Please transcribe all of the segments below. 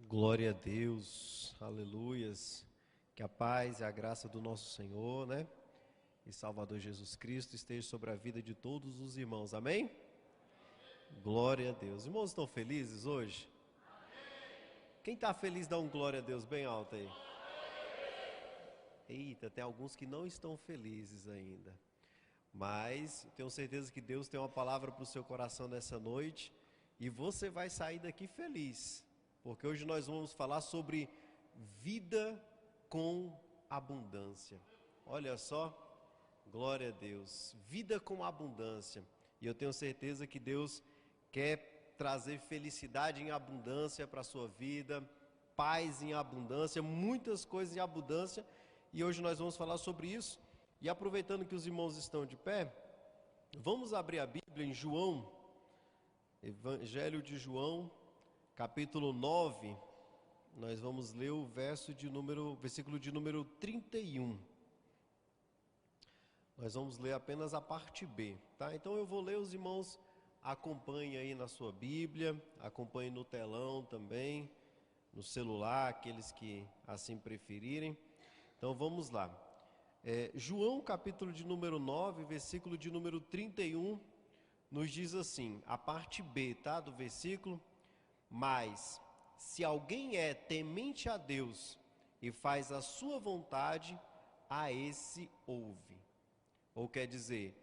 Glória a Deus, aleluias, que a paz e a graça do nosso Senhor, e Salvador Jesus Cristo esteja sobre a vida de todos os irmãos, amém? Glória a Deus. Irmãos, estão felizes hoje? Quem está feliz dá um glória a Deus bem alto aí. Eita, tem alguns que não estão felizes ainda, mas tenho certeza que Deus tem uma palavra para o seu coração nessa noite e você vai sair daqui feliz. Porque hoje nós vamos falar sobre vida com abundância. Olha só, glória a Deus, vida com abundância. E eu tenho certeza que Deus quer trazer felicidade em abundância para a sua vida, paz em abundância, muitas coisas em abundância. E hoje nós vamos falar sobre isso. E aproveitando que os irmãos estão de pé, vamos abrir a Bíblia em João, Evangelho de João, capítulo 9, nós vamos ler o versículo de número 31. Nós vamos ler apenas a parte B, tá? Então eu vou ler, os irmãos acompanhem aí na sua Bíblia, acompanhem no telão também, no celular, aqueles que assim preferirem. Então vamos lá. João, capítulo de número 9, versículo de número 31, nos diz assim, a parte B, tá? Do versículo: mas, se alguém é temente a Deus e faz a sua vontade, a esse ouve. Ou quer dizer,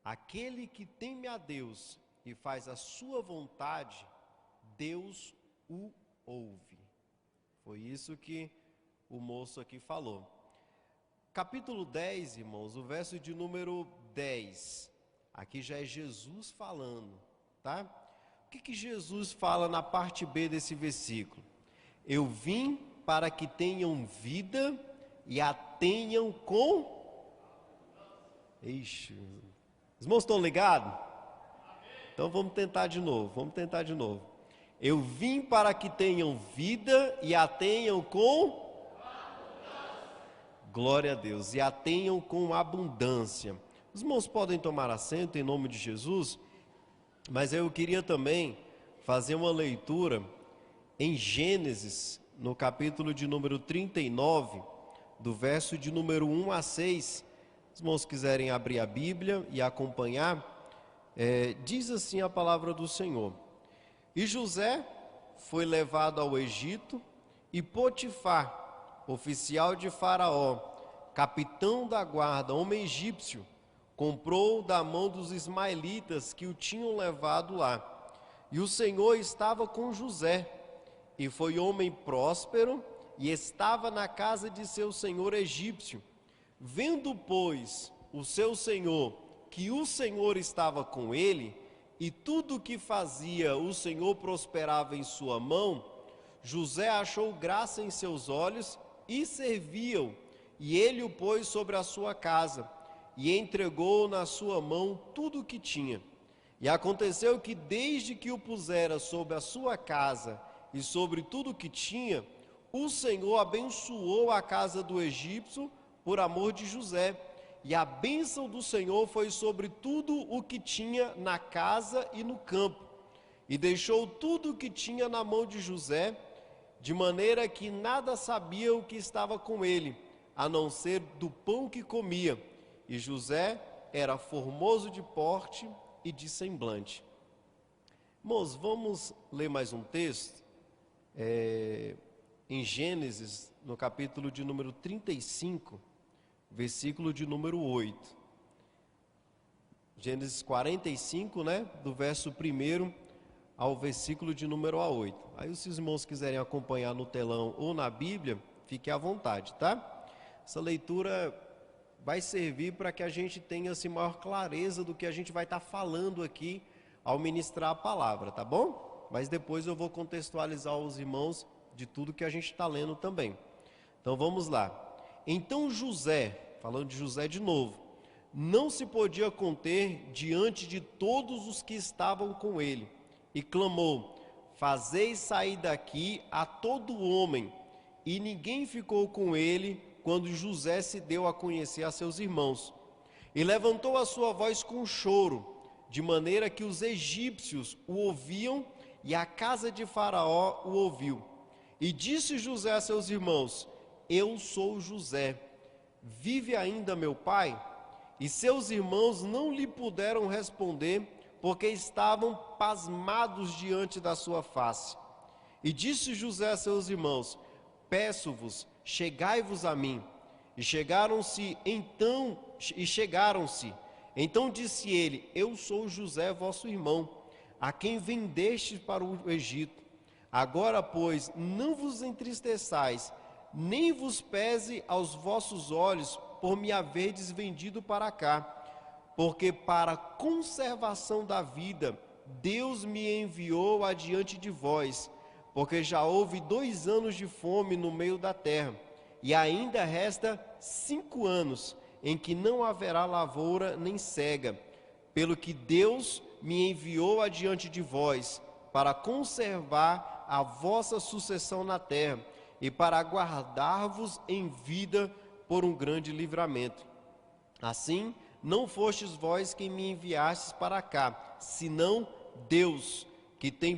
aquele que teme a Deus e faz a sua vontade, Deus o ouve. Foi isso que o moço aqui falou. Capítulo 10, irmãos, o verso de número 10. Aqui já é Jesus falando, tá? O que Jesus fala na parte B desse versículo? Eu vim para que tenham vida e a tenham com... Ixi, os irmãos estão ligados? Então vamos tentar de novo, Eu vim para que tenham vida e a tenham com... Glória a Deus, e a tenham com abundância. Os irmãos podem tomar assento em nome de Jesus. Mas eu queria também fazer uma leitura em Gênesis, no capítulo de número 39, do verso de número 1 a 6. Os irmãos quiserem abrir a Bíblia e acompanhar, diz assim a palavra do Senhor. E José foi levado ao Egito, e Potifar, oficial de Faraó, capitão da guarda, homem egípcio, comprou da mão dos ismaelitas que o tinham levado lá. E o Senhor estava com José, e foi homem próspero, e estava na casa de seu senhor egípcio. Vendo, pois, o seu senhor, que o Senhor estava com ele, e tudo o que fazia o Senhor prosperava em sua mão, José achou graça em seus olhos, e serviu, e ele o pôs sobre a sua casa, e entregou na sua mão tudo o que tinha. E aconteceu que desde que o pusera sobre a sua casa e sobre tudo o que tinha, o Senhor abençoou a casa do egípcio por amor de José. E a bênção do Senhor foi sobre tudo o que tinha na casa e no campo. E deixou tudo o que tinha na mão de José, de maneira que nada sabia o que estava com ele, a não ser do pão que comia. E José era formoso de porte e de semblante. Irmãos, vamos ler mais um texto, em Gênesis, no capítulo de número 35, versículo de número 8. Gênesis 45, do verso 1 ao versículo de número 8. Aí, se os irmãos quiserem acompanhar no telão ou na Bíblia, fique à vontade, tá? Essa leitura vai servir para que a gente tenha assim, maior clareza do que a gente vai estar falando aqui ao ministrar a palavra, tá bom? Mas depois eu vou contextualizar os irmãos de tudo que a gente está lendo também. Então vamos lá. Então José, falando de José de novo, não se podia conter diante de todos os que estavam com ele, e clamou: fazei sair daqui a todo homem. E ninguém ficou com ele quando José se deu a conhecer a seus irmãos. E levantou a sua voz com choro, de maneira que os egípcios o ouviam e a casa de Faraó o ouviu. E disse José a seus irmãos: eu sou José, vive ainda meu pai? E seus irmãos não lhe puderam responder, porque estavam pasmados diante da sua face. E disse José a seus irmãos: peço-vos, chegai-vos a mim. E chegaram-se. Então disse ele: eu sou José, vosso irmão, a quem vendeste para o Egito. Agora, pois, não vos entristeçais, nem vos pese aos vossos olhos por me haverdes vendido para cá, porque para a conservação da vida Deus me enviou adiante de vós, porque já houve 2 anos de fome no meio da terra, e ainda resta 5 anos, em que não haverá lavoura nem cega, pelo que Deus me enviou adiante de vós, para conservar a vossa sucessão na terra, e para guardar-vos em vida por um grande livramento. Assim, não fostes vós quem me enviastes para cá, senão Deus, que tem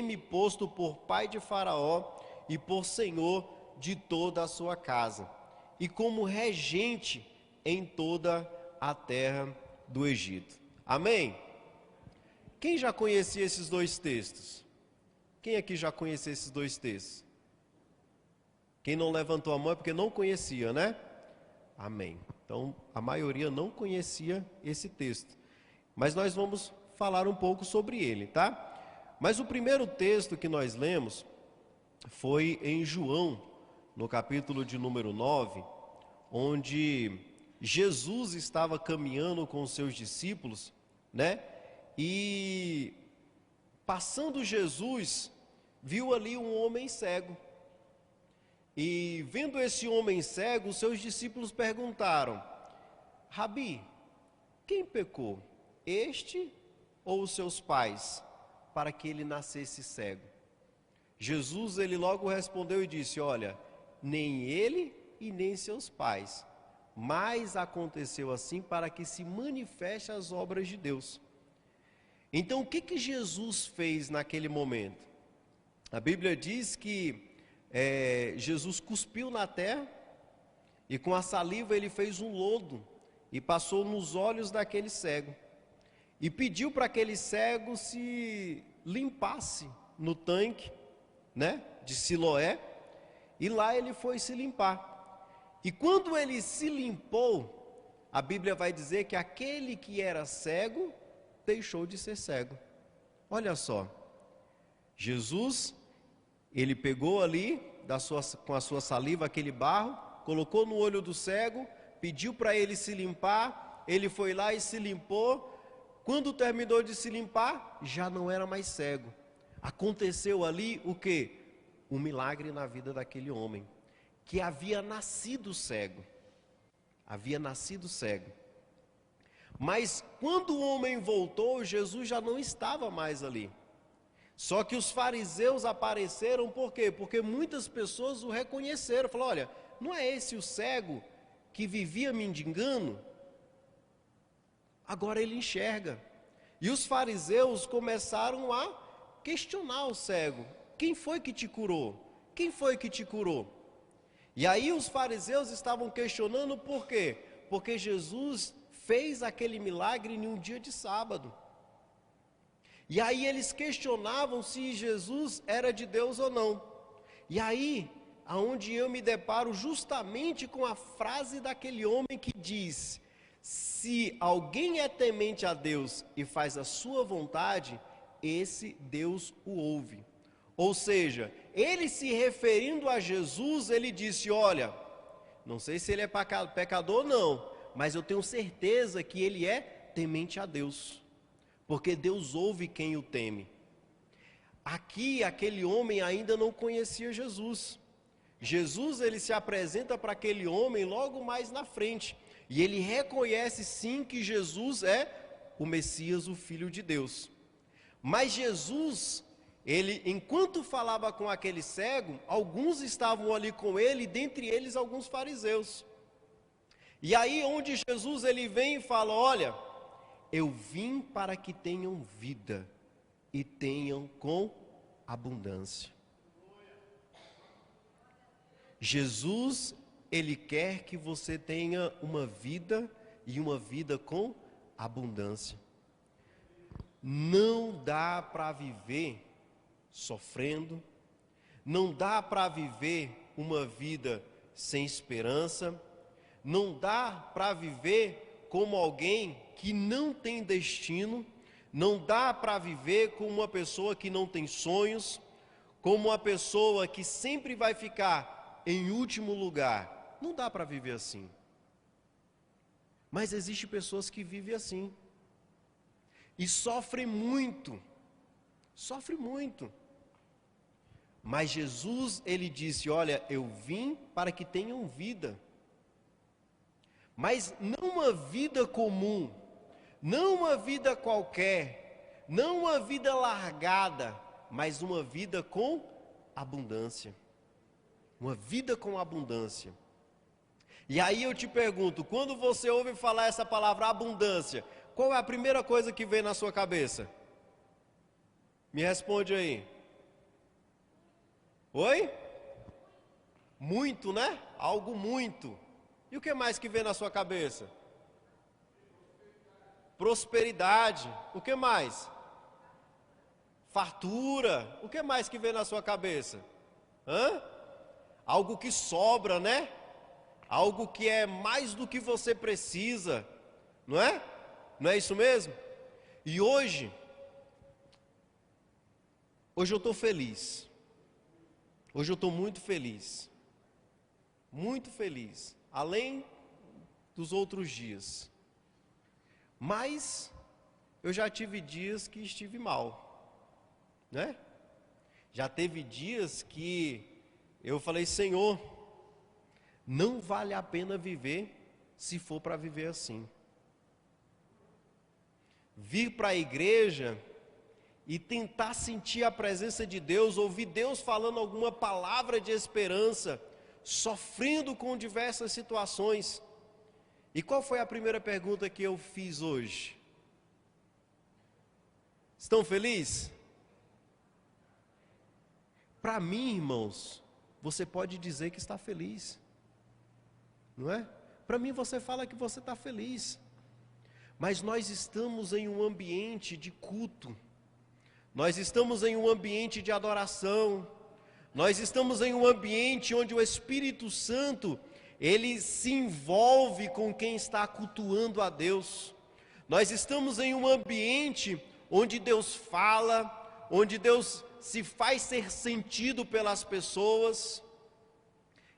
me posto por pai de Faraó e por senhor de toda a sua casa, e como regente em toda a terra do Egito. Amém? Quem já conhecia esses 2 textos? Quem aqui já conhecia esses 2 textos? Quem não levantou a mão é porque não conhecia, né? Amém. Então, a maioria não conhecia esse texto. Mas nós vamos falar um pouco sobre ele, tá? Mas o primeiro texto que nós lemos foi em João, no capítulo de número 9, onde Jesus estava caminhando com os seus discípulos, né? E passando Jesus, viu ali um homem cego. E vendo esse homem cego, os seus discípulos perguntaram: Rabi, quem pecou, este ou os seus pais, para que ele nascesse cego? Jesus, ele logo respondeu e disse: olha, nem ele e nem seus pais, mas aconteceu assim para que se manifestem as obras de Deus. Então, o que Jesus fez naquele momento? A Bíblia diz que Jesus cuspiu na terra e com a saliva ele fez um lodo e passou nos olhos daquele cego. E pediu para aquele cego se limpasse no tanque, né, de Siloé, e lá ele foi se limpar. E quando ele se limpou, a Bíblia vai dizer que aquele que era cego deixou de ser cego. Olha só, Jesus, ele pegou ali com a sua saliva aquele barro, colocou no olho do cego, pediu para ele se limpar, ele foi lá e se limpou. Quando terminou de se limpar, já não era mais cego. Aconteceu ali o quê? Um milagre na vida daquele homem, que havia nascido cego. Havia nascido cego. Mas quando o homem voltou, Jesus já não estava mais ali. Só que os fariseus apareceram, por quê? Porque muitas pessoas o reconheceram. Falaram: olha, não é esse o cego que vivia mendigando? Agora ele enxerga. E os fariseus começaram a questionar o cego: quem foi que te curou? Quem foi que te curou? E aí os fariseus estavam questionando por quê? Porque Jesus fez aquele milagre em um dia de sábado. E aí eles questionavam se Jesus era de Deus ou não. E aí, aonde eu me deparo justamente com a frase daquele homem que diz: se alguém é temente a Deus e faz a sua vontade, esse Deus o ouve. Ou seja, ele se referindo a Jesus, ele disse: olha, não sei se ele é pecador ou não, mas eu tenho certeza que ele é temente a Deus, porque Deus ouve quem o teme. Aqui, aquele homem ainda não conhecia Jesus. Jesus, ele se apresenta para aquele homem logo mais na frente, e ele reconhece sim que Jesus é o Messias, o Filho de Deus. Mas Jesus, ele, enquanto falava com aquele cego, alguns estavam ali com ele, dentre eles alguns fariseus. E aí onde Jesus ele vem e fala: olha, eu vim para que tenham vida e tenham com abundância. Jesus, Ele quer que você tenha uma vida e uma vida com abundância. Não dá para viver sofrendo, não dá para viver uma vida sem esperança, não dá para viver como alguém que não tem destino, não dá para viver como uma pessoa que não tem sonhos, como uma pessoa que sempre vai ficar em último lugar. Não dá para viver assim. Mas existem pessoas que vivem assim. E sofrem muito. Sofrem muito. Mas Jesus, Ele disse, olha, eu vim para que tenham vida. Mas não uma vida comum, não uma vida qualquer, não uma vida largada, mas uma vida com abundância. Uma vida com abundância. E aí eu te pergunto, quando você ouve falar essa palavra abundância, qual é a primeira coisa que vem na sua cabeça? Me responde aí. Oi? Muito, né? Algo muito. E o que mais que vem na sua cabeça? Prosperidade. O que mais? Fartura. O que mais que vem na sua cabeça? Algo que sobra, né? Algo que é mais do que você precisa. Não é? Não é isso mesmo? E hoje eu estou feliz. Hoje eu estou muito feliz. Muito feliz. Além dos outros dias. Mas eu já tive dias que estive mal, né? Já teve dias que eu falei, Senhor, não vale a pena viver se for para viver assim. Vir para a igreja e tentar sentir a presença de Deus, ouvir Deus falando alguma palavra de esperança, sofrendo com diversas situações. E qual foi a primeira pergunta que eu fiz hoje? Estão felizes? Para mim, irmãos, você pode dizer que está feliz, não é? Para mim você fala que você está feliz, mas nós estamos em um ambiente de culto, nós estamos em um ambiente de adoração, nós estamos em um ambiente onde o Espírito Santo, ele se envolve com quem está cultuando a Deus. Nós estamos em um ambiente onde Deus fala, onde Deus se faz ser sentido pelas pessoas.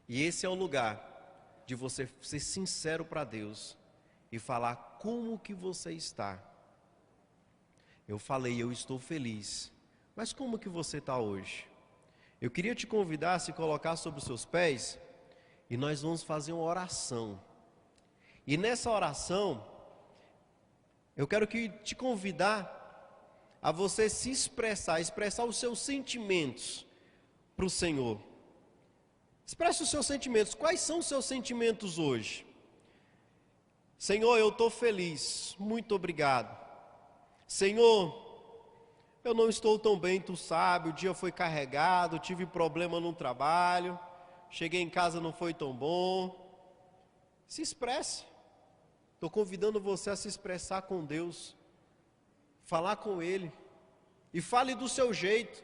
E esse é o lugar de você ser sincero para Deus e falar como que você está. Eu falei, eu estou feliz, mas como que você está hoje? Eu queria te convidar a se colocar sobre os seus pés e nós vamos fazer uma oração. E nessa oração, eu quero te convidar a você se expressar os seus sentimentos para o Senhor. Expresse os seus sentimentos. Quais são os seus sentimentos hoje? Senhor, eu estou feliz, muito obrigado. Senhor, eu não estou tão bem, tu sabe, o dia foi carregado, tive problema no trabalho, cheguei em casa, não foi tão bom. Se expresse. Estou convidando você a se expressar com Deus, falar com Ele, e fale do seu jeito.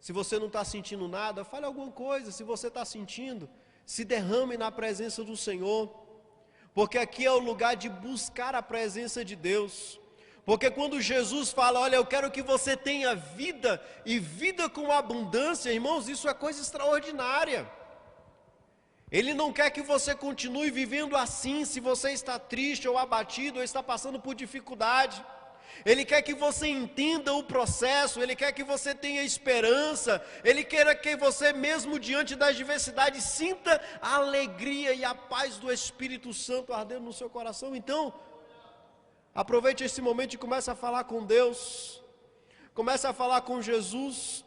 Se você não está sentindo nada, fale alguma coisa. Se você está sentindo, se derrame na presença do Senhor, porque aqui é o lugar de buscar a presença de Deus. Porque quando Jesus fala, olha, eu quero que você tenha vida, e vida com abundância, irmãos, isso é coisa extraordinária. Ele não quer que você continue vivendo assim, se você está triste ou abatido, ou está passando por dificuldade. Ele quer que você entenda o processo, Ele quer que você tenha esperança, Ele quer que você, mesmo diante das diversidades, sinta a alegria e a paz do Espírito Santo ardendo no seu coração. Então, aproveite esse momento e comece a falar com Deus, comece a falar com Jesus.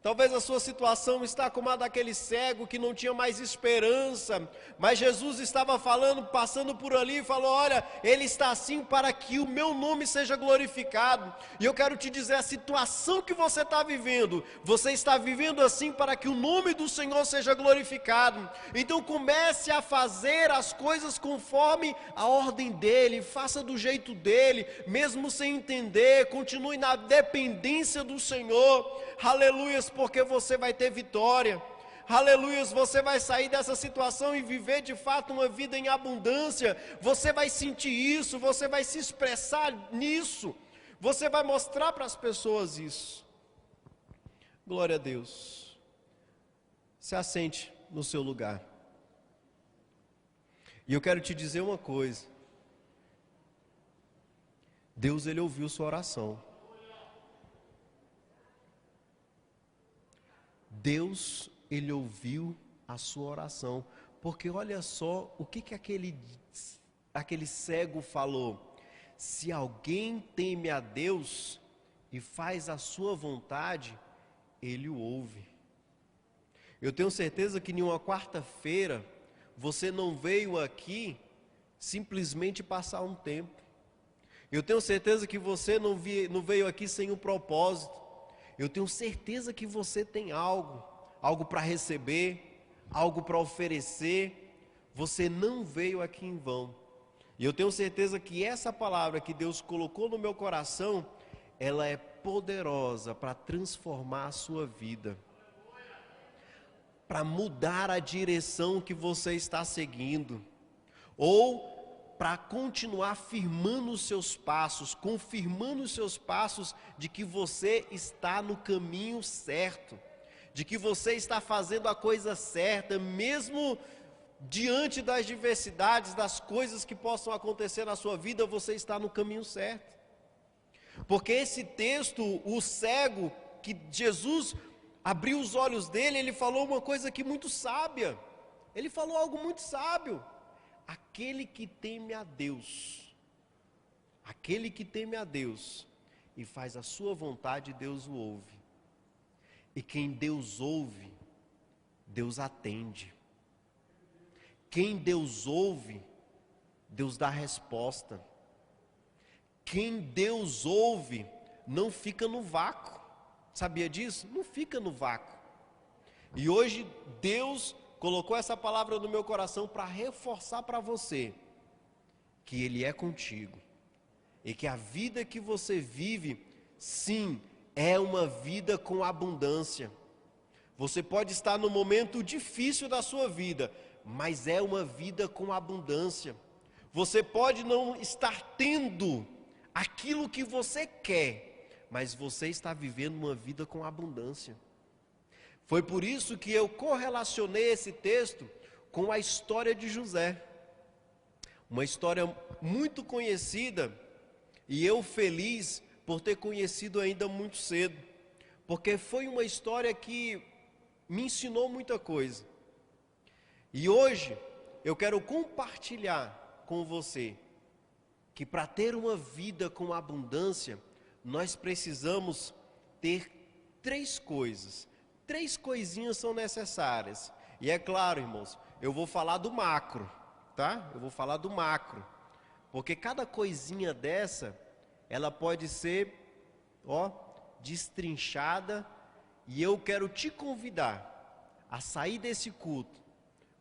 Talvez a sua situação está como a daquele cego que não tinha mais esperança, mas Jesus estava falando, passando por ali e falou: olha, ele está assim para que o meu nome seja glorificado. E eu quero te dizer, a situação que você está vivendo, você está vivendo assim para que o nome do Senhor seja glorificado. Então comece a fazer as coisas conforme a ordem dele, faça do jeito dele, mesmo sem entender, continue na dependência do Senhor. Aleluias, porque você vai ter vitória. Aleluias, você vai sair dessa situação e viver de fato uma vida em abundância. Você vai sentir isso, você vai se expressar nisso. Você vai mostrar para as pessoas isso. Glória a Deus. Se assente no seu lugar. E eu quero te dizer uma coisa. Deus, ele ouviu sua oração. Deus, ele ouviu a sua oração, porque olha só o que aquele cego falou: se alguém teme a Deus e faz a sua vontade, ele o ouve. Eu tenho certeza que em uma quarta-feira, você não veio aqui simplesmente passar um tempo. Eu tenho certeza que você não veio aqui sem um propósito. Eu tenho certeza que você tem algo para receber, algo para oferecer. Você não veio aqui em vão. E eu tenho certeza que essa palavra que Deus colocou no meu coração, ela é poderosa para transformar a sua vida, para mudar a direção que você está seguindo, ou para continuar firmando os seus passos, confirmando os seus passos de que você está no caminho certo, de que você está fazendo a coisa certa, mesmo diante das diversidades, das coisas que possam acontecer na sua vida, você está no caminho certo. Porque esse texto, o cego, que Jesus abriu os olhos dele, ele falou uma coisa que muito sábia, ele falou algo muito sábio: aquele que teme a Deus e faz a sua vontade, Deus o ouve. E quem Deus ouve, Deus atende. Quem Deus ouve, Deus dá resposta. Quem Deus ouve, não fica no vácuo. Sabia disso? Não fica no vácuo. E hoje Deus colocou essa palavra no meu coração para reforçar para você que Ele é contigo e que a vida que você vive, sim, é uma vida com abundância. Você pode estar no momento difícil da sua vida, mas é uma vida com abundância. Você pode não estar tendo aquilo que você quer, mas você está vivendo uma vida com abundância. Foi por isso que eu correlacionei esse texto com a história de José. Uma história muito conhecida, e eu feliz por ter conhecido ainda muito cedo, porque foi uma história que me ensinou muita coisa. E hoje eu quero compartilhar com você que para ter uma vida com abundância, nós precisamos ter 3 coisas. 3 coisinhas são necessárias. E é claro, irmãos, eu vou falar do macro, tá? Eu vou falar do macro. Porque cada coisinha dessa, ela pode ser, destrinchada. E eu quero te convidar a sair desse culto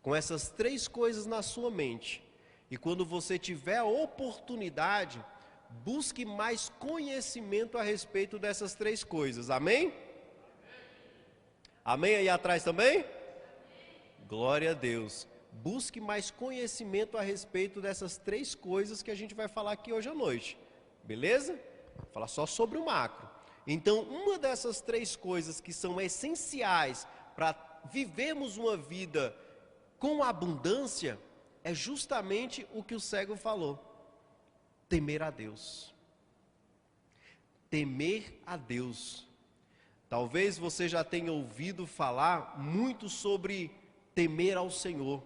com essas 3 coisas na sua mente. E quando você tiver a oportunidade, busque mais conhecimento a respeito dessas 3 coisas. Amém? Amém aí atrás também? Glória a Deus. Busque mais conhecimento a respeito dessas 3 coisas que a gente vai falar aqui hoje à noite. Beleza? Vou falar só sobre o macro. Então, uma dessas 3 coisas que são essenciais para vivermos uma vida com abundância é justamente o que o cego falou: temer a Deus. Temer a Deus. Talvez você já tenha ouvido falar muito sobre temer ao Senhor,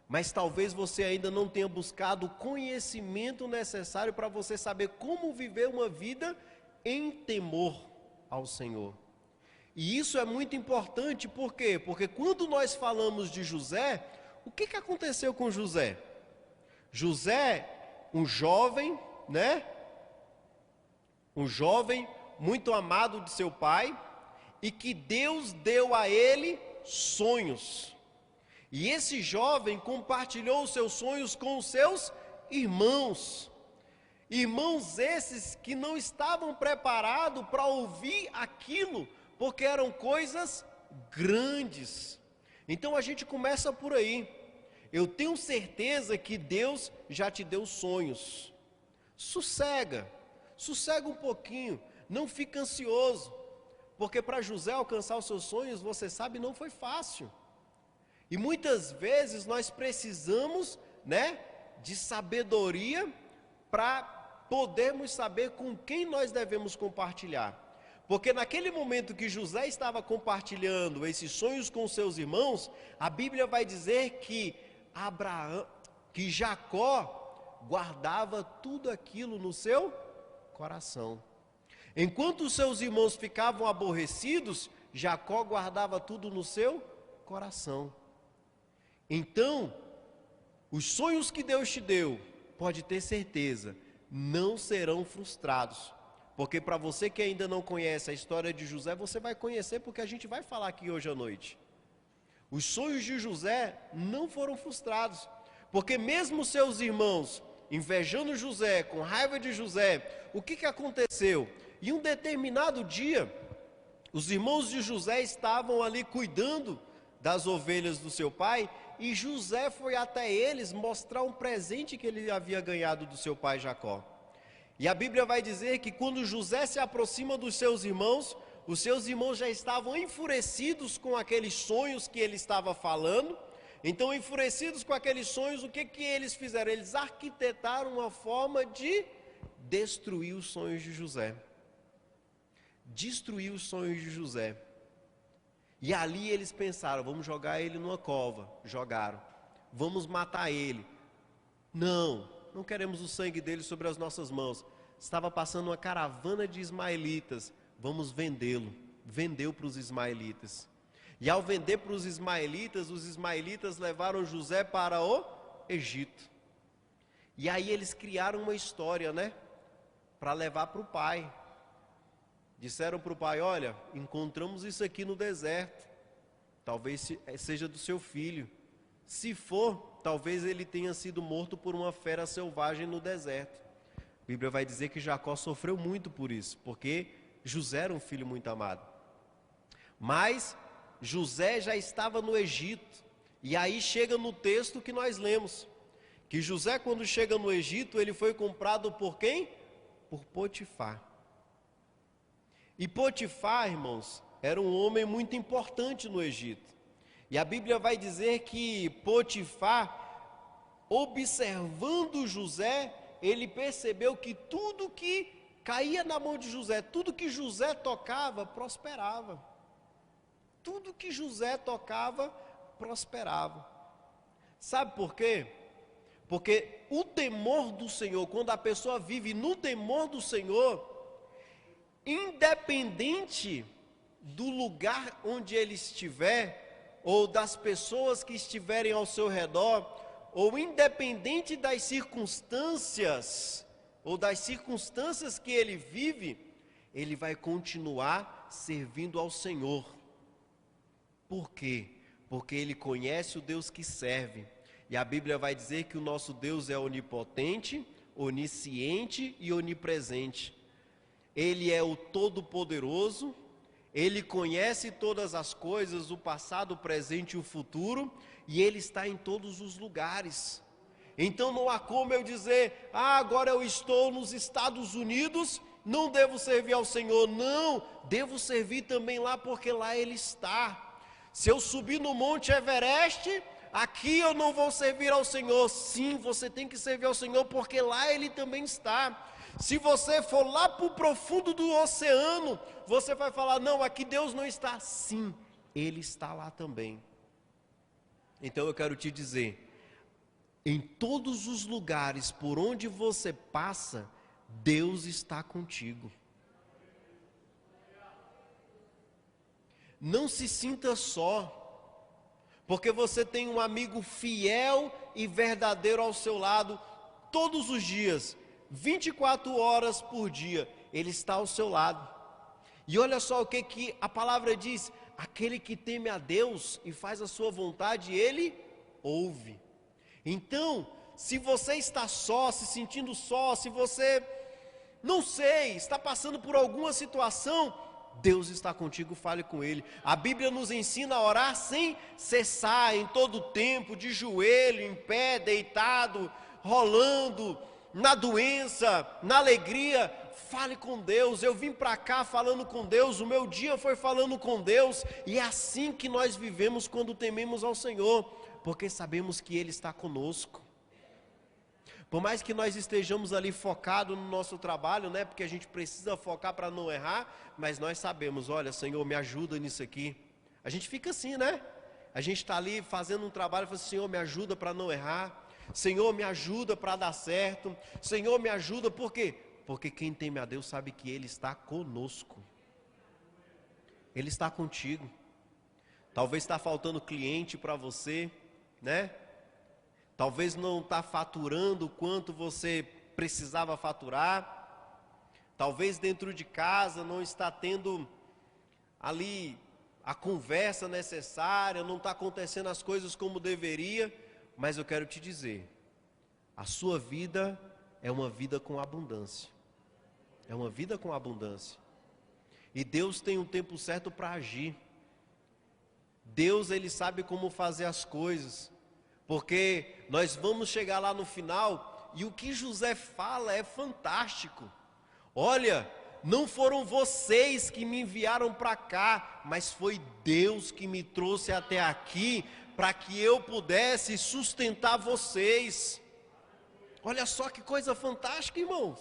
mas talvez você ainda não tenha buscado o conhecimento necessário para você saber como viver uma vida em temor ao Senhor. E isso é muito importante, por quê? Porque quando nós falamos de José, o que aconteceu com José? José, um jovem, né? Um jovem muito amado de seu pai, e que Deus deu a ele sonhos. E esse jovem compartilhou os seus sonhos com os seus irmãos. Irmãos esses que não estavam preparados para ouvir aquilo, porque eram coisas grandes. Então a gente começa por aí. Eu tenho certeza que Deus já te deu sonhos. Sossega um pouquinho, não fica ansioso, porque para José alcançar os seus sonhos, você sabe, não foi fácil. E muitas vezes nós precisamos, né, de sabedoria para podermos saber com quem nós devemos compartilhar. Porque naquele momento que José estava compartilhando esses sonhos com seus irmãos, a Bíblia vai dizer que Jacó guardava tudo aquilo no seu coração. Enquanto os seus irmãos ficavam aborrecidos, Jacó guardava tudo no seu coração. Então, os sonhos que Deus te deu, pode ter certeza, não serão frustrados. Porque para você que ainda não conhece a história de José, você vai conhecer, porque a gente vai falar aqui hoje à noite. Os sonhos de José não foram frustrados, porque mesmo seus irmãos invejando José, com raiva de José, o que aconteceu? Em um determinado dia, os irmãos de José estavam ali cuidando das ovelhas do seu pai, e José foi até eles mostrar um presente que ele havia ganhado do seu pai Jacó. E a Bíblia vai dizer que quando José se aproxima dos seus irmãos, os seus irmãos já estavam enfurecidos com aqueles sonhos que ele estava falando. Então, enfurecidos com aqueles sonhos, o que eles fizeram? Eles arquitetaram uma forma de destruir os sonhos de José. Destruir os sonhos de José. E ali eles pensaram, vamos jogar ele numa cova. Jogaram. Vamos matar ele. Não queremos o sangue dele sobre as nossas mãos. Estava passando uma caravana de ismaelitas. Vamos vendê-lo. Vendeu para os ismaelitas. E ao vender para os ismaelitas levaram José para o Egito. E aí eles criaram uma história, né? Para levar para o pai. Disseram para o pai, olha, encontramos isso aqui no deserto. Talvez seja do seu filho. Se for, talvez ele tenha sido morto por uma fera selvagem no deserto. A Bíblia vai dizer que Jacó sofreu muito por isso, porque José era um filho muito amado. Mas José já estava no Egito. E aí chega no texto que nós lemos, que José, quando chega no Egito, ele foi comprado por quem? Por Potifar. E Potifar, irmãos, era um homem muito importante no Egito. E a Bíblia vai dizer que Potifar, observando José, ele percebeu que tudo que caía na mão de José, tudo que José tocava, prosperava. Tudo que José tocava, prosperava. Sabe por quê? Porque o temor do Senhor, quando a pessoa vive no temor do Senhor, independente do lugar onde ele estiver, ou das pessoas que estiverem ao seu redor, ou independente das circunstâncias, ou das circunstâncias que ele vive, ele vai continuar servindo ao Senhor. Por quê? Porque ele conhece o Deus que serve. E a Bíblia vai dizer que o nosso Deus é onipotente, onisciente e onipresente. Ele é o Todo-Poderoso, Ele conhece todas as coisas, o passado, o presente e o futuro, e Ele está em todos os lugares. Então não há como eu dizer, agora eu estou nos Estados Unidos, não devo servir ao Senhor. Não, devo servir também lá, porque lá Ele está. Se eu subir no Monte Everest, aqui eu não vou servir ao Senhor. Sim, você tem que servir ao Senhor, porque lá Ele também está. Se você for lá para o profundo do oceano, você vai falar, não, aqui Deus não está. Sim, Ele está lá também. Então eu quero te dizer, em todos os lugares por onde você passa, Deus está contigo. Não se sinta só, porque você tem um amigo fiel e verdadeiro ao seu lado todos os dias, 24 horas por dia, ele está ao seu lado. E olha só o que a palavra diz: aquele que teme a Deus e faz a sua vontade, ele ouve. Então, se você está só, se sentindo só, se você, não sei, está passando por alguma situação, Deus está contigo, fale com Ele. A Bíblia nos ensina a orar sem cessar, em todo tempo, de joelho, em pé, deitado, rolando, na doença, na alegria. Fale com Deus. Eu vim para cá falando com Deus, o meu dia foi falando com Deus, e é assim que nós vivemos quando tememos ao Senhor, porque sabemos que Ele está conosco. Por mais que nós estejamos ali focados no nosso trabalho, né? Porque a gente precisa focar para não errar, mas nós sabemos, olha, Senhor, me ajuda nisso aqui. A gente fica assim, né? A gente está ali fazendo um trabalho e fala assim: Senhor, me ajuda para não errar. Senhor, me ajuda para dar certo. Senhor, me ajuda, por quê? Porque quem teme a Deus sabe que Ele está conosco. Ele está contigo. Talvez está faltando cliente para você, né? Talvez não está faturando o quanto você precisava faturar. Talvez dentro de casa não está tendo ali a conversa necessária, não está acontecendo as coisas como deveria. Mas eu quero te dizer, a sua vida é uma vida com abundância. É uma vida com abundância. E Deus tem um tempo certo para agir. Deus, Ele sabe como fazer as coisas. Porque nós vamos chegar lá no final, e o que José fala é fantástico. Olha, não foram vocês que me enviaram para cá, mas foi Deus que me trouxe até aqui, para que eu pudesse sustentar vocês. Olha só que coisa fantástica, irmãos.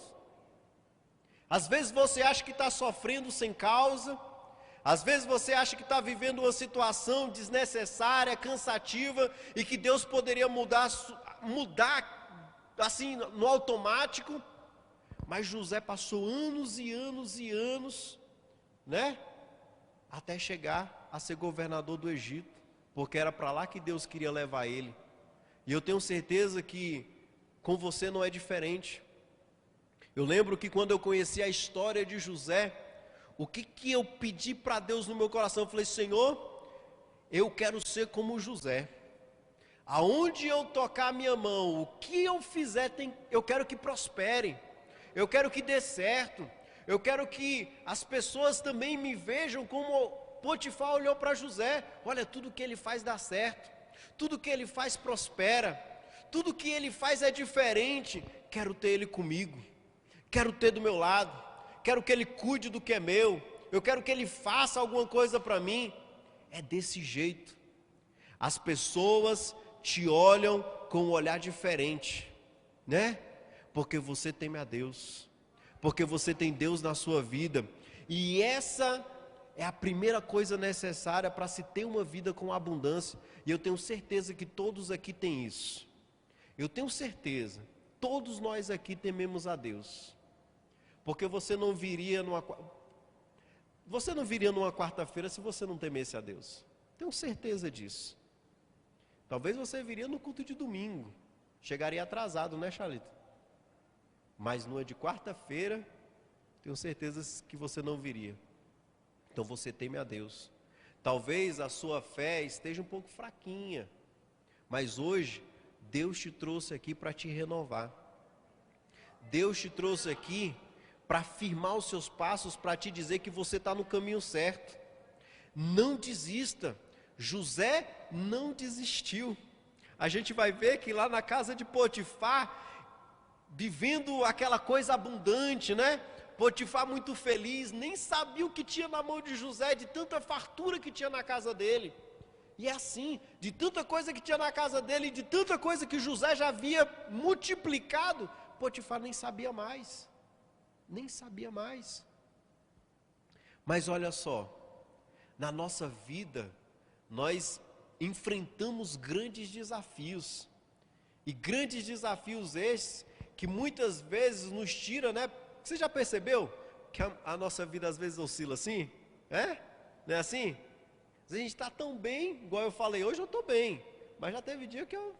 Às vezes você acha que está sofrendo sem causa. Às vezes você acha que está vivendo uma situação desnecessária, cansativa, e que Deus poderia mudar assim no automático. Mas José passou anos e anos e anos, né? Até chegar a ser governador do Egito, porque era para lá que Deus queria levar ele. E eu tenho certeza que com você não é diferente. Eu lembro que quando eu conheci a história de José, o que eu pedi para Deus no meu coração? Eu falei: Senhor, eu quero ser como José. Aonde eu tocar a minha mão, o que eu fizer, eu quero que prospere. Eu quero que dê certo. Eu quero que as pessoas também me vejam como Potifar olhou para José. Olha, tudo que ele faz dá certo. Tudo que ele faz prospera. Tudo que ele faz é diferente. Quero ter ele comigo. Quero ter do meu lado. Quero que ele cuide do que é meu. Eu quero que ele faça alguma coisa para mim. É desse jeito. As pessoas te olham com um olhar diferente, né? Porque você teme a Deus. Porque você tem Deus na sua vida. E essa é a primeira coisa necessária para se ter uma vida com abundância. E eu tenho certeza que todos aqui têm isso. Eu tenho certeza. Todos nós aqui tememos a Deus. Porque você não viria numa quarta-feira se você não temesse a Deus. Tenho certeza disso. Talvez você viria no culto de domingo. Chegaria atrasado, né, Charlita? Mas numa de quarta-feira, tenho certeza que você não viria. Então você teme a Deus. Talvez a sua fé esteja um pouco fraquinha. Mas hoje, Deus te trouxe aqui para te renovar. Deus te trouxe aqui para firmar os seus passos, para te dizer que você está no caminho certo. Não desista. José não desistiu. A gente vai ver que lá na casa de Potifar, vivendo aquela coisa abundante, né? Potifar muito feliz, nem sabia o que tinha na mão de José, de tanta fartura que tinha na casa dele. E é assim, de tanta coisa que tinha na casa dele, de tanta coisa que José já havia multiplicado, Potifar nem sabia mais. Nem sabia mais. Mas olha só, na nossa vida, nós enfrentamos grandes desafios. E grandes desafios esses, que muitas vezes nos tiram, né? Você já percebeu que a nossa vida às vezes oscila assim? É? Não é assim? A gente está tão bem, igual eu falei, hoje eu estou bem, mas já teve dia que eu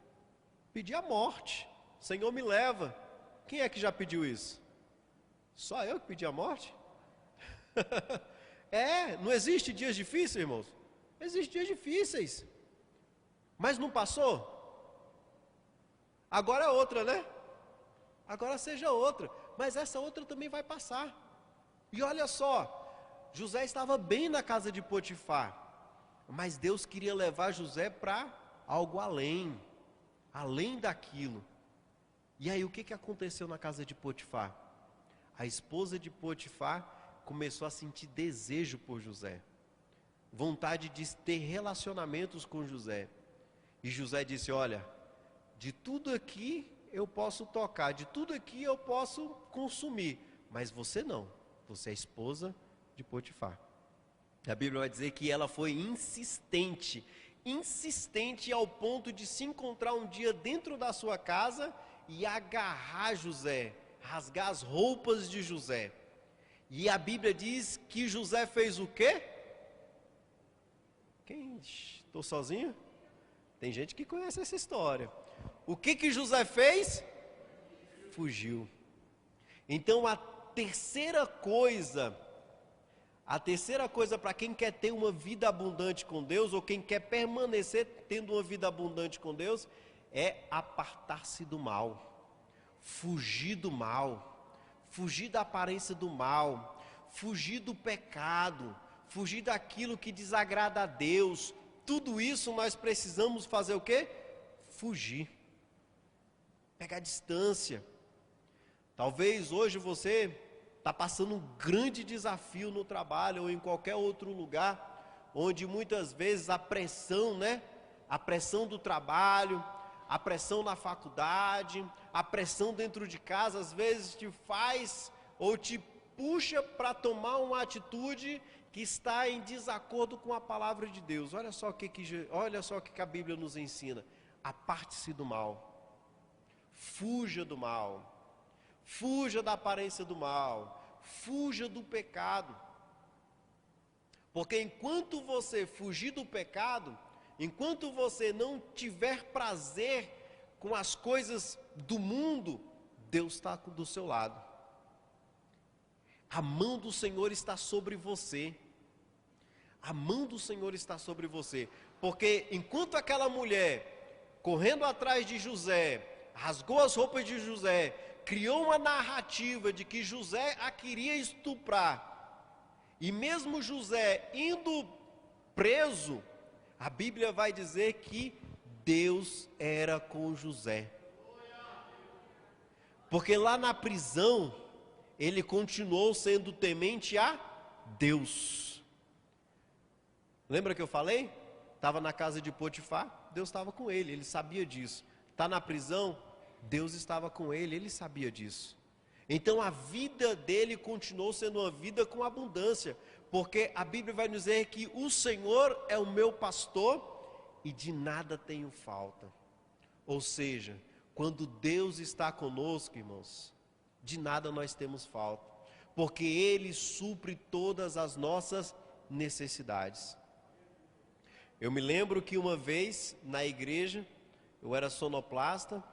pedi a morte. Senhor, me leva. Quem é que já pediu isso? Só eu que pedi a morte? Não existe dias difíceis, irmãos? Existem dias difíceis. Mas não passou? Agora é outra, né? Agora seja outra. Mas essa outra também vai passar. E olha só, José estava bem na casa de Potifar. Mas Deus queria levar José para algo além. Além daquilo. E aí o que aconteceu na casa de Potifar? A esposa de Potifar começou a sentir desejo por José. Vontade de ter relacionamentos com José. E José disse, olha, de tudo aqui eu posso tocar, de tudo aqui eu posso consumir, mas você não, você é esposa de Potifar. A Bíblia vai dizer que ela foi insistente ao ponto de se encontrar um dia dentro da sua casa e agarrar José, rasgar as roupas de José. E a Bíblia diz que José fez o quê? Estou sozinho? Tem gente que conhece essa história. O que José fez? Fugiu. Então a terceira coisa para quem quer ter uma vida abundante com Deus, ou quem quer permanecer tendo uma vida abundante com Deus, é apartar-se do mal, fugir do mal, fugir da aparência do mal, fugir do pecado, fugir daquilo que desagrada a Deus. Tudo isso nós precisamos fazer o quê? Fugir, pegar distância. Talvez hoje você está passando um grande desafio no trabalho ou em qualquer outro lugar, onde muitas vezes a pressão, né? A pressão do trabalho, a pressão na faculdade, a pressão dentro de casa, às vezes te faz ou te puxa para tomar uma atitude que está em desacordo com a palavra de Deus. Olha só o que a Bíblia nos ensina. Aparte-se do mal, fuja do mal. Fuja da aparência do mal, fuja do pecado. Porque enquanto você fugir do pecado, enquanto você não tiver prazer com as coisas do mundo, Deus está do seu lado. A mão do Senhor está sobre você. A mão do Senhor está sobre você. Porque enquanto aquela mulher, correndo atrás de José, rasgou as roupas de José, criou uma narrativa de que José a queria estuprar, e mesmo José indo preso, a Bíblia vai dizer que Deus era com José, porque lá na prisão, ele continuou sendo temente a Deus. Lembra que eu falei? Estava na casa de Potifar, Deus estava com ele, ele sabia disso. Está na prisão, Deus estava com ele, ele sabia disso. Então a vida dele continuou sendo uma vida com abundância, porque a Bíblia vai nos dizer que o Senhor é o meu pastor e de nada tenho falta. Ou seja, quando Deus está conosco, irmãos, de nada nós temos falta, porque Ele supre todas as nossas necessidades. Eu me lembro que uma vez na igreja, eu era sonoplasta.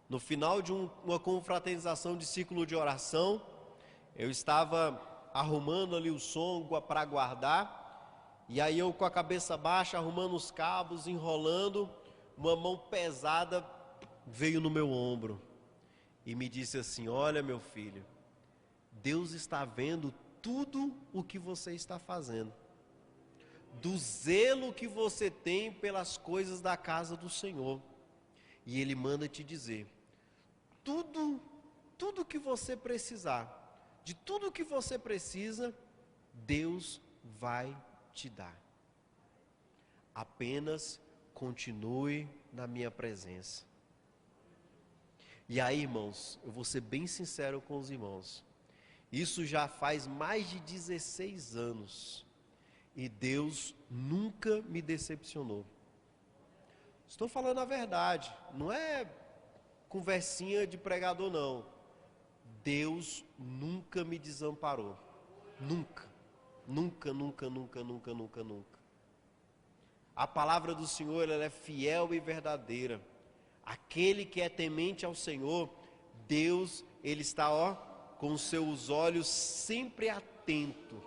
No final de uma confraternização de ciclo de oração, eu estava arrumando ali o som para guardar, e aí eu com a cabeça baixa, arrumando os cabos, enrolando, uma mão pesada veio no meu ombro e me disse assim: olha, meu filho, Deus está vendo tudo o que você está fazendo, do zelo que você tem pelas coisas da casa do Senhor, e Ele manda te dizer, tudo que você precisar, de tudo que você precisa, Deus vai te dar. Apenas continue na minha presença. E aí, irmãos, eu vou ser bem sincero com os irmãos. Isso já faz mais de 16 anos. E Deus nunca me decepcionou. Estou falando a verdade, não é conversinha de pregador não. Deus nunca me desamparou. Nunca. Nunca, nunca, nunca, nunca, nunca, nunca. a palavra do Senhor ela é fiel e verdadeira. Aquele que é temente ao Senhor, Deus, Ele está, com os seus olhos sempre atento.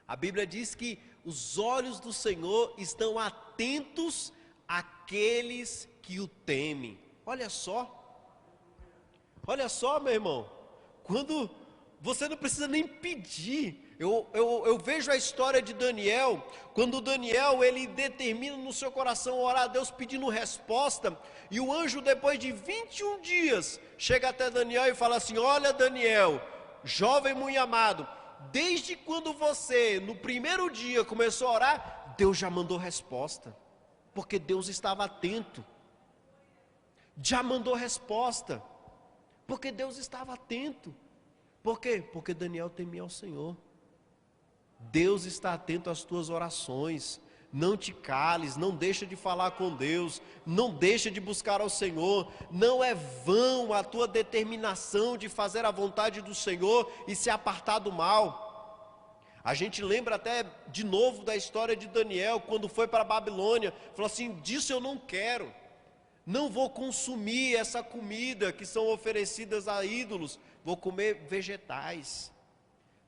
A Bíblia diz que os olhos do Senhor estão atentos àqueles que o temem. Olha só, meu irmão, quando você não precisa nem pedir. Eu vejo a história de Daniel, quando Daniel ele determina no seu coração orar a Deus pedindo resposta, e o anjo depois de 21 dias, chega até Daniel e fala assim: olha Daniel, jovem muito amado, desde quando você no primeiro dia começou a orar, Deus já mandou resposta, porque Deus estava atento, já mandou resposta, porque Deus estava atento. Por quê? Porque Daniel temia ao Senhor. Deus está atento às tuas orações. Não te cales, não deixa de falar com Deus, não deixa de buscar ao Senhor. Não é vão a tua determinação de fazer a vontade do Senhor e se apartar do mal. A gente lembra até de novo da história de Daniel, quando foi para a Babilônia, falou assim: disso eu não quero, não vou consumir essa comida que são oferecidas a ídolos, vou comer vegetais.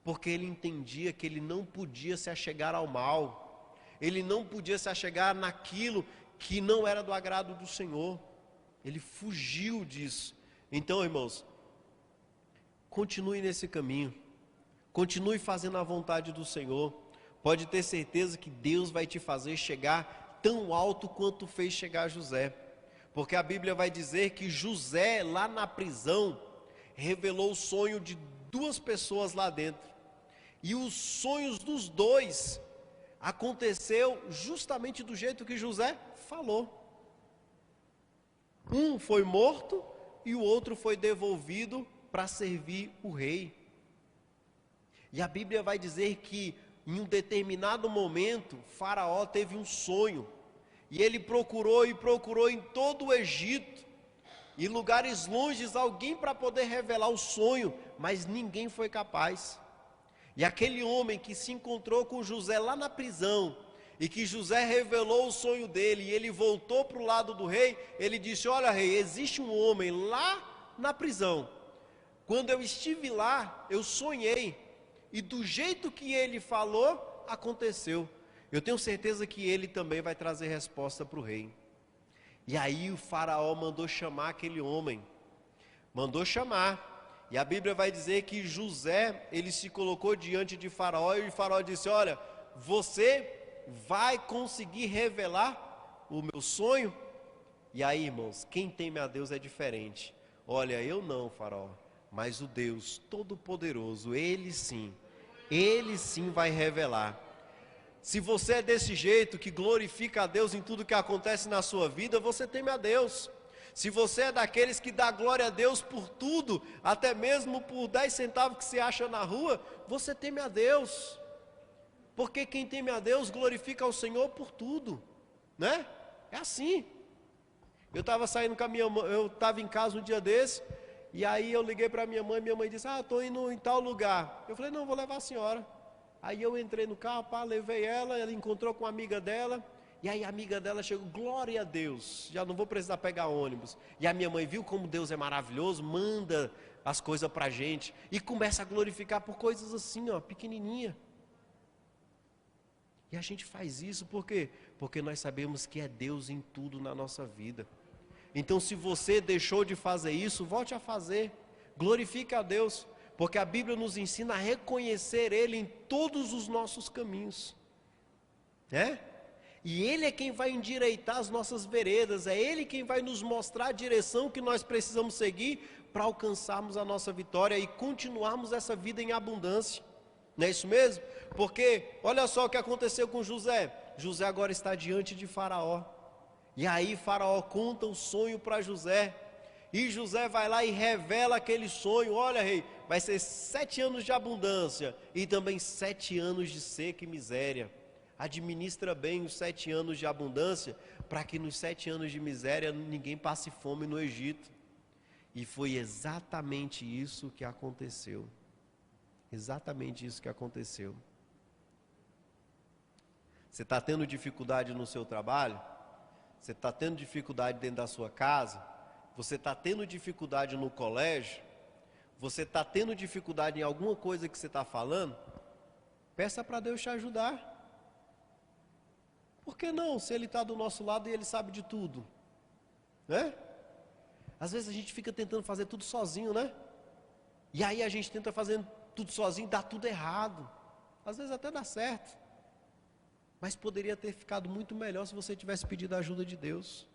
Porque ele entendia que ele não podia se achegar ao mal, ele não podia se achegar naquilo que não era do agrado do Senhor, ele fugiu disso. Então, irmãos, continue nesse caminho, continue fazendo a vontade do Senhor, pode ter certeza que Deus vai te fazer chegar tão alto quanto fez chegar José, porque a Bíblia vai dizer que José, lá na prisão, revelou o sonho de duas pessoas lá dentro. E os sonhos dos dois aconteceu justamente do jeito que José falou. Um foi morto e o outro foi devolvido para servir o rei. E a Bíblia vai dizer que em um determinado momento, Faraó teve um sonho. E ele procurou em todo o Egito, em lugares longes, alguém para poder revelar o sonho, mas ninguém foi capaz. E aquele homem que se encontrou com José lá na prisão, e que José revelou o sonho dele, e ele voltou para o lado do rei, ele disse: olha rei, existe um homem lá na prisão, quando eu estive lá, eu sonhei, e do jeito que ele falou, aconteceu, eu tenho certeza que ele também vai trazer resposta para o rei. E aí o faraó mandou chamar aquele homem, mandou chamar. E a Bíblia vai dizer que José, ele se colocou diante de Faraó, e o Faraó disse: olha, você vai conseguir revelar o meu sonho? E aí, irmãos, quem teme a Deus é diferente. Olha, eu não, Faraó, mas o Deus Todo-Poderoso, Ele sim vai revelar. Se você é desse jeito, que glorifica a Deus em tudo que acontece na sua vida, você teme a Deus. Se você é daqueles que dá glória a Deus por tudo, até mesmo por 10 centavos que você acha na rua, você teme a Deus. Porque quem teme a Deus glorifica ao Senhor por tudo, né? É assim. Eu estava saindo com a minha mãe, eu estava em casa um dia desse, e aí eu liguei para minha mãe disse: estou indo em tal lugar. Eu falei: não, vou levar a senhora. Aí eu entrei no carro, levei ela encontrou com uma amiga dela. E aí a amiga dela chegou: glória a Deus, já não vou precisar pegar ônibus. E a minha mãe viu como Deus é maravilhoso, manda as coisas para a gente, e começa a glorificar por coisas assim, pequenininha. E a gente faz isso por quê? Porque nós sabemos que é Deus em tudo na nossa vida. Então se você deixou de fazer isso, volte a fazer, glorifique a Deus, porque a Bíblia nos ensina a reconhecer Ele em todos os nossos caminhos, né? E Ele é quem vai endireitar as nossas veredas, é Ele quem vai nos mostrar a direção que nós precisamos seguir para alcançarmos a nossa vitória e continuarmos essa vida em abundância. Não é isso mesmo? Porque olha só o que aconteceu com José. José agora está diante de Faraó. E aí Faraó conta o sonho para José. E José vai lá e revela aquele sonho: olha rei, vai ser 7 anos de abundância e também 7 anos de seca e miséria. Administra bem os 7 anos de abundância, para que nos 7 anos de miséria ninguém passe fome no Egito. E foi exatamente isso que aconteceu. Exatamente isso que aconteceu. Você está tendo dificuldade no seu trabalho? Você está tendo dificuldade dentro da sua casa? Você está tendo dificuldade no colégio? Você está tendo dificuldade em alguma coisa que você está falando? Peça para Deus te ajudar. Por que não? Se Ele está do nosso lado e Ele sabe de tudo, né? Às vezes a gente fica tentando fazer tudo sozinho, né? E aí a gente tenta fazer tudo sozinho, dá tudo errado. Às vezes até dá certo. Mas poderia ter ficado muito melhor se você tivesse pedido a ajuda de Deus.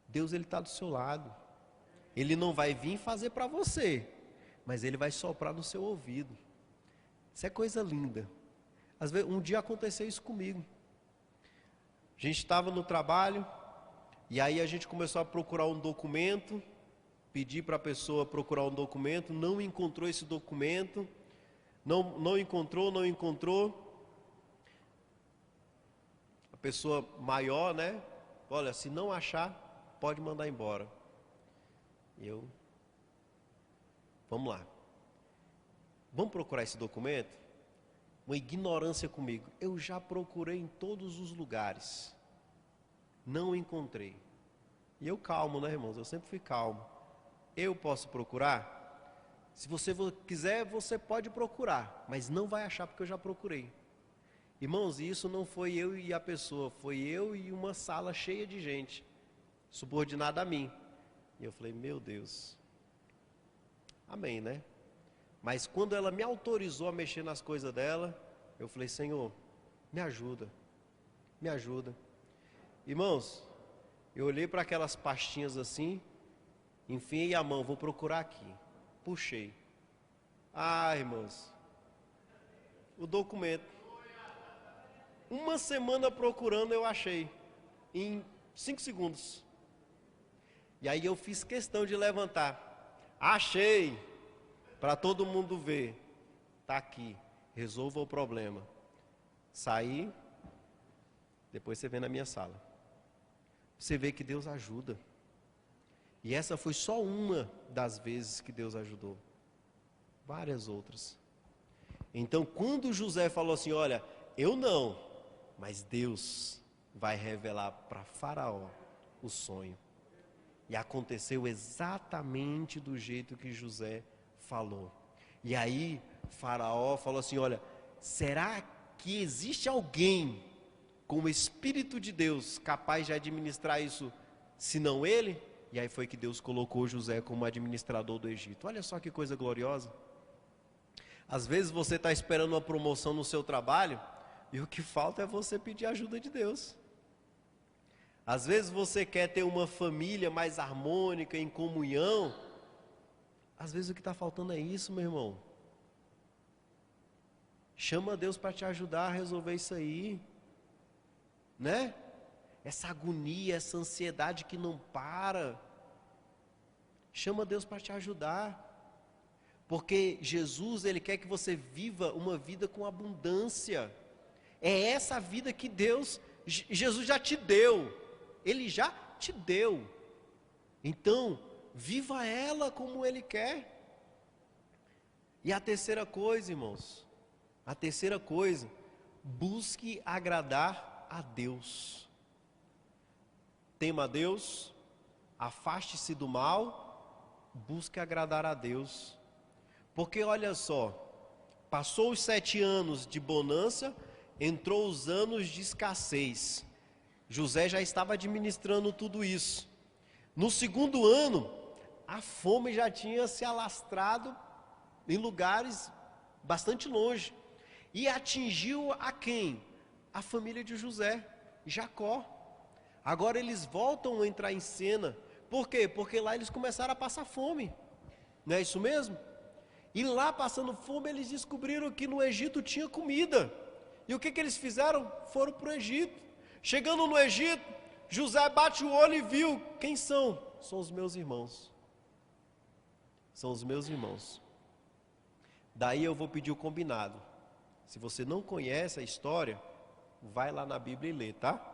Deus, Ele está do seu lado. Ele não vai vir fazer para você, mas Ele vai soprar no seu ouvido. Isso é coisa linda. Às vezes, um dia aconteceu isso comigo. A gente estava no trabalho, e aí a gente começou a procurar um documento, pedir para a pessoa procurar um documento, não encontrou esse documento, não encontrou. A pessoa maior, né? Olha, se não achar, pode mandar embora. Vamos lá. Vamos procurar esse documento? Uma ignorância comigo. Eu já procurei em todos os lugares. Não encontrei. E eu calmo, né, irmãos? Eu sempre fui calmo. Eu posso procurar? Se você quiser, você pode procurar, mas não vai achar porque eu já procurei. Irmãos, isso não foi eu e a pessoa, foi eu e uma sala cheia de gente, subordinada a mim. E eu falei, meu Deus, amém, né? Mas quando ela me autorizou a mexer nas coisas dela, eu falei, Senhor, me ajuda, me ajuda. Irmãos, eu olhei para aquelas pastinhas assim, enfiei a mão, vou procurar aqui. Puxei. Ah, irmãos, o documento. Uma semana procurando eu achei, em 5 segundos. E aí eu fiz questão de levantar. Achei, para todo mundo ver. Está aqui, resolva o problema. Saí, depois você vem na minha sala. Você vê que Deus ajuda. E essa foi só uma das vezes que Deus ajudou. Várias outras. Então, quando José falou assim, olha, eu não, mas Deus vai revelar para Faraó o sonho. E aconteceu exatamente do jeito que José falou. E aí, Faraó falou assim, olha, será que existe alguém com o Espírito de Deus capaz de administrar isso, senão ele? E aí foi que Deus colocou José como administrador do Egito. Olha só que coisa gloriosa. Às vezes você está esperando uma promoção no seu trabalho e o que falta é você pedir ajuda de Deus. Às vezes você quer ter uma família mais harmônica, em comunhão. Às vezes o que está faltando é isso, meu irmão. Chama Deus para te ajudar a resolver isso aí. Né? Essa agonia, essa ansiedade que não para. Chama Deus para te ajudar. Porque Jesus, Ele quer que você viva uma vida com abundância. É essa a vida que Jesus já te deu. Ele já te deu. Então, viva ela como Ele quer. E a terceira coisa, irmãos. A terceira coisa, busque agradar a Deus. Tema a Deus, afaste-se do mal, busque agradar a Deus. Porque olha só, passou os 7 anos de bonança, entrou os anos de escassez. José já estava administrando tudo isso. No segundo ano, a fome já tinha se alastrado em lugares bastante longe. E atingiu a quem? A família de José, Jacó. Agora eles voltam a entrar em cena. Por quê? Porque lá eles começaram a passar fome. Não é isso mesmo? E lá passando fome eles descobriram que no Egito tinha comida. E o que eles fizeram? Foram para o Egito. Chegando no Egito, José bate o olho e viu. Quem são? São os meus irmãos. São os meus irmãos. Daí eu vou pedir o combinado. Se você não conhece a história, vai lá na Bíblia e lê, tá?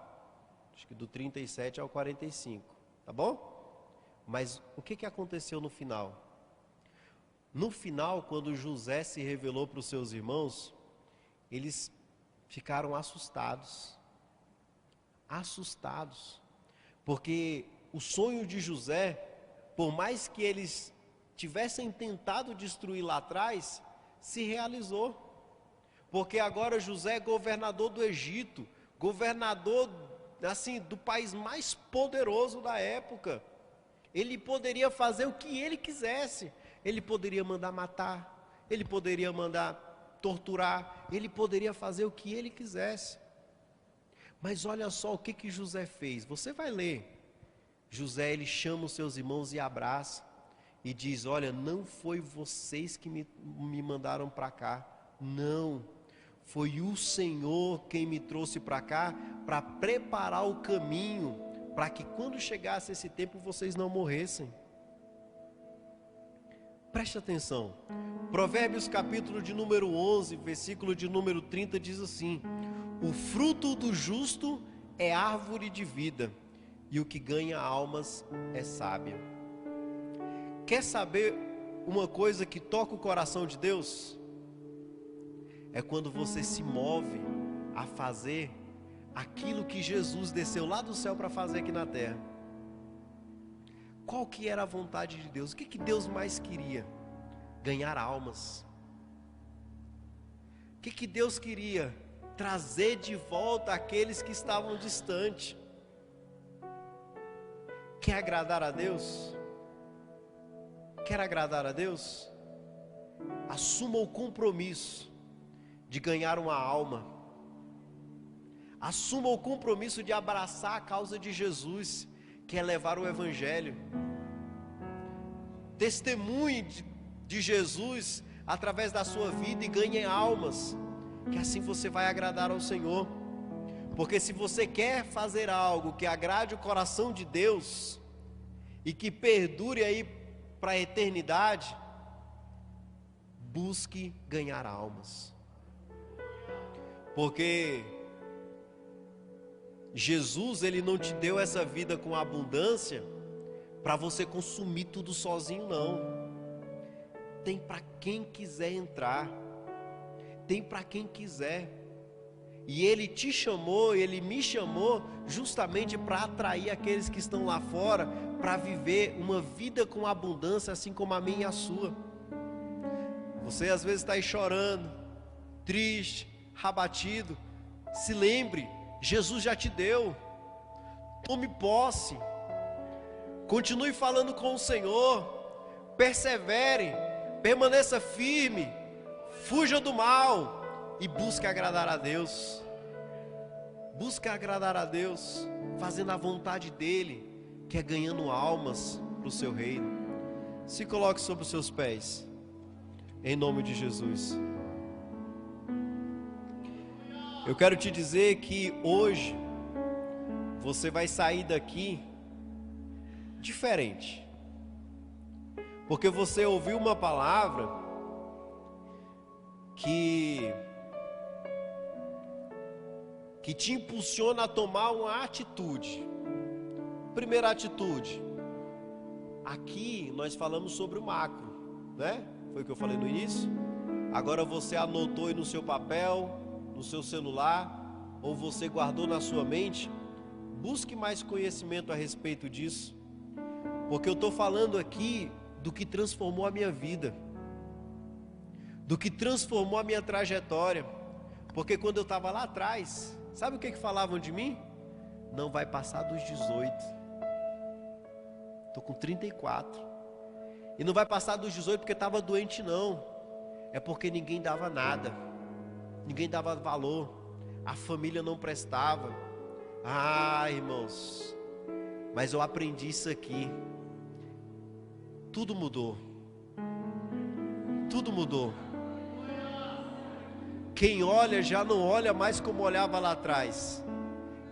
Acho que do 37 ao 45, tá bom? Mas o que aconteceu no final? No final, quando José se revelou para os seus irmãos, eles ficaram assustados. Assustados. Porque o sonho de José, por mais que eles tivessem tentado destruir lá atrás, se realizou. Porque agora José é governador do Egito, governador assim do país mais poderoso da época. Ele poderia fazer o que ele quisesse. Ele poderia mandar matar, ele poderia mandar torturar, ele poderia fazer o que ele quisesse. Mas olha só o que José fez. Você vai ler. José, ele chama os seus irmãos e abraça e diz: olha, não foi vocês que me mandaram para cá, não, foi o Senhor quem me trouxe para cá, para preparar o caminho, para que quando chegasse esse tempo vocês não morressem. Preste atenção, Provérbios capítulo de número 11, versículo de número 30 diz assim: o fruto do justo é árvore de vida, e o que ganha almas é sábio. Quer saber uma coisa que toca o coração de Deus? É quando você se move a fazer aquilo que Jesus desceu lá do céu para fazer aqui na terra. Qual que era a vontade de Deus? O que Deus mais queria? Ganhar almas. O que Deus queria? Trazer de volta aqueles que estavam distantes. Quer agradar a Deus? Quer agradar a Deus? Assuma o compromisso de ganhar uma alma. Assuma o compromisso de abraçar a causa de Jesus, que é levar o Evangelho. Testemunhe de Jesus através da sua vida e ganhe almas, que assim você vai agradar ao Senhor. Porque se você quer fazer algo que agrade o coração de Deus e que perdure aí para a eternidade, busque ganhar almas. Porque Jesus, ele não te deu essa vida com abundância para você consumir tudo sozinho, não. Tem para quem quiser entrar, tem para quem quiser. E ele te chamou, ele me chamou justamente para atrair aqueles que estão lá fora, para viver uma vida com abundância, assim como a minha e a sua. Você às vezes está aí chorando, triste, abatido. Se lembre, Jesus já te deu. Tome posse. Continue falando com o Senhor. Persevere, permaneça firme, fuja do mal e busque agradar a Deus. Busque agradar a Deus, fazendo a vontade dEle, que é ganhando almas para o seu reino. Se coloque sobre os seus pés, em nome de Jesus. Eu quero te dizer que hoje você vai sair daqui diferente, porque você ouviu uma palavra que te impulsiona a tomar uma atitude. Primeira atitude, aqui nós falamos sobre o macro, né? Foi o que eu falei no início. Agora você anotou aí no seu papel, no seu celular, ou você guardou na sua mente. Busque mais conhecimento a respeito disso, porque eu estou falando aqui do que transformou a minha vida, do que transformou a minha trajetória. Porque quando eu estava lá atrás, sabe o que falavam de mim? Não vai passar dos 18. Estou com 34. E não vai passar dos 18 porque estava doente, não. É porque ninguém dava nada, ninguém dava valor, a família não prestava. Ah, irmãos, mas eu aprendi isso aqui. Tudo mudou. Tudo mudou. Quem olha já não olha mais como olhava lá atrás.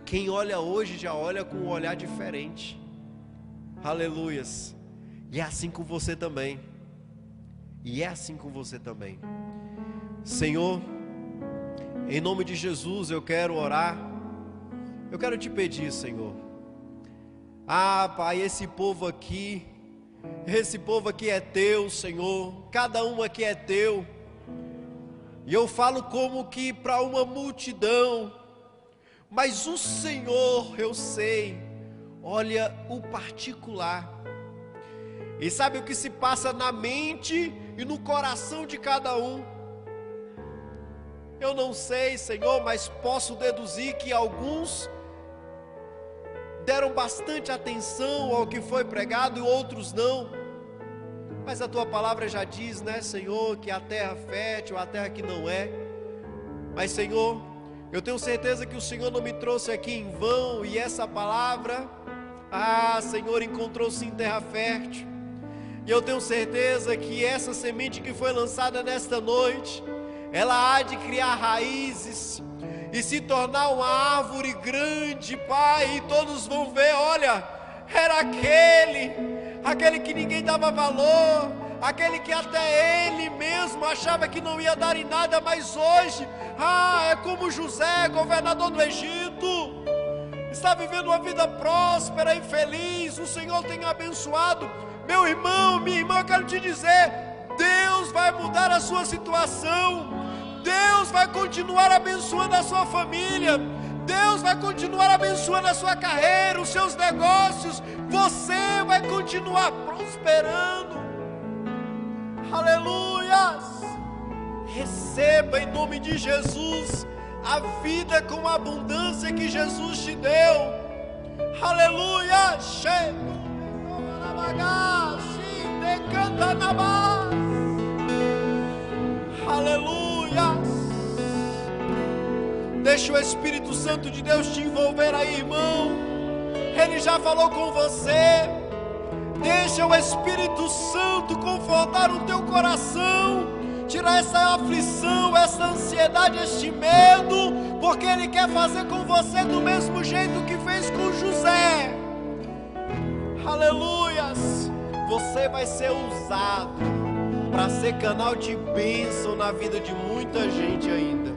Quem olha hoje já olha com um olhar diferente. Aleluias. E é assim com você também. E é assim com você também. Senhor, em nome de Jesus eu quero orar. Eu quero te pedir, Senhor. Ah, Pai, esse povo aqui é teu, Senhor. Cada um aqui é teu. E eu falo como que para uma multidão, mas o Senhor, eu sei, olha o particular. E sabe o que se passa na mente e no coração de cada um. Eu não sei, Senhor, mas posso deduzir que alguns deram bastante atenção ao que foi pregado e outros não. Mas a tua palavra já diz, né, Senhor, que a terra fértil, a terra que não é. Mas, Senhor, eu tenho certeza que o Senhor não me trouxe aqui em vão, e essa palavra, Senhor, encontrou-se em terra fértil. E eu tenho certeza que essa semente que foi lançada nesta noite, ela há de criar raízes e se tornar uma árvore grande, Pai, e todos vão ver, olha, era aquele que ninguém dava valor, aquele que até ele mesmo achava que não ia dar em nada, mas hoje, é como José, governador do Egito, está vivendo uma vida próspera e feliz. O Senhor tem abençoado. Meu irmão, minha irmã, eu quero te dizer, Deus vai mudar a sua situação, Deus vai continuar abençoando a sua família, Deus vai continuar abençoando a sua carreira, os seus negócios, você vai continuar prosperando. Aleluias! Receba em nome de Jesus a vida com a abundância que Jesus te deu. Aleluia! Aleluia! Deixa o Espírito Santo de Deus te envolver aí, irmão. Ele já falou com você. Deixa o Espírito Santo confortar o teu coração, tirar essa aflição, essa ansiedade, este medo, porque Ele quer fazer com você do mesmo jeito que fez com José. Aleluias! Você vai ser usado para ser canal de bênção na vida de muita gente ainda.